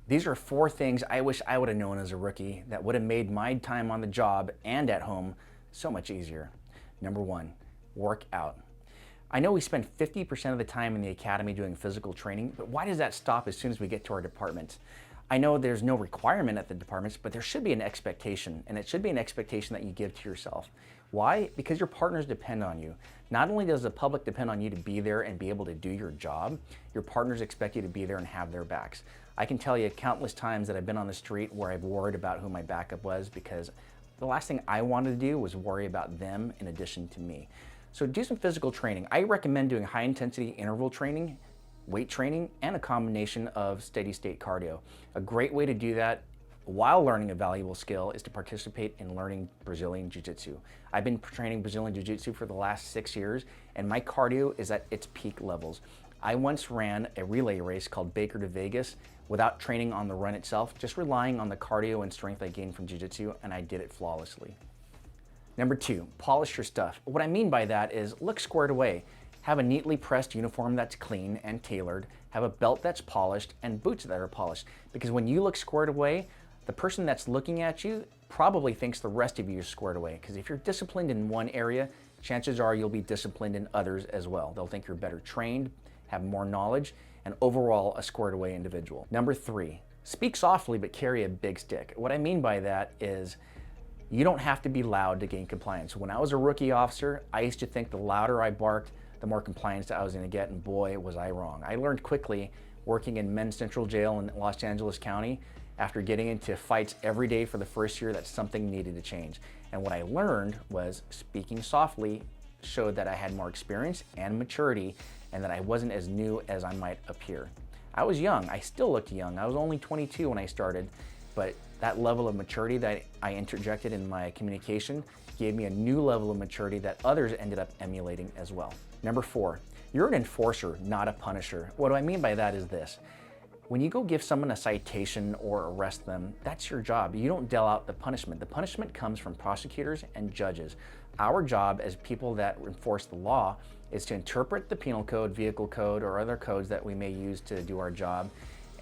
These are 4 things I wish I would have known as a rookie that would have made my time on the job and at home so much easier. Number 1, work out. I know we spend 50% of the time in the academy doing physical training, but why does that stop as soon as we get to our departments? I know there's no requirement at the departments, but there should be an expectation, and it should be an expectation that you give to yourself. Why? Because your partners depend on you. Not only does the public depend on you to be there and be able to do your job, your partners expect you to be there and have their backs. I can tell you countless times that I've been on the street where I've worried about who my backup was because the last thing I wanted to do was worry about them in addition to me. So do some physical training. I recommend doing high intensity interval training, weight training, and a combination of steady state cardio. A great way to do that while learning a valuable skill is to participate in learning Brazilian Jiu-Jitsu. I've been training Brazilian Jiu-Jitsu for the last 6 years, and my cardio is at its peak levels. I once ran a relay race called Baker to Vegas without training on the run itself, just relying on the cardio and strength I gained from Jiu-Jitsu, and I did it flawlessly. Number 2, polish your stuff. What I mean by that is look squared away. Have a neatly pressed uniform that's clean and tailored, have a belt that's polished, and boots that are polished. Because when you look squared away, the person that's looking at you probably thinks the rest of you is squared away. Because if you're disciplined in one area, chances are you'll be disciplined in others as well. They'll think you're better trained, have more knowledge, and overall a squared away individual. Number 3, speak softly but carry a big stick. What I mean by that is you don't have to be loud to gain compliance. When I was a rookie officer, I used to think the louder I barked, the more compliance I was going to get, and boy, was I wrong. I learned quickly working in Men's Central Jail in Los Angeles County after getting into fights every day for the first year that something needed to change. And what I learned was speaking softly showed that I had more experience and maturity and that I wasn't as new as I might appear. I was young, I still looked young. I was only 22 when I started, but that level of maturity that I interjected in my communication gave me a new level of maturity that others ended up emulating as well. Number 4, you're an enforcer, not a punisher. What do I mean by that is this. When you go give someone a citation or arrest them, that's your job. You don't dole out the punishment. The punishment comes from prosecutors and judges. Our job as people that enforce the law is to interpret the penal code, vehicle code, or other codes that we may use to do our job,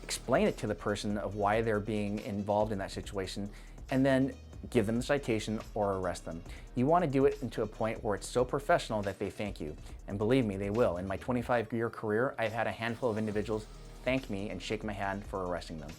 explain it to the person of why they're being involved in that situation, and then give them the citation or arrest them. You want to do it into a point where it's so professional that they thank you. And believe me, they will. In my 25-year career, I've had a handful of individuals thank me and shake my hand for arresting them.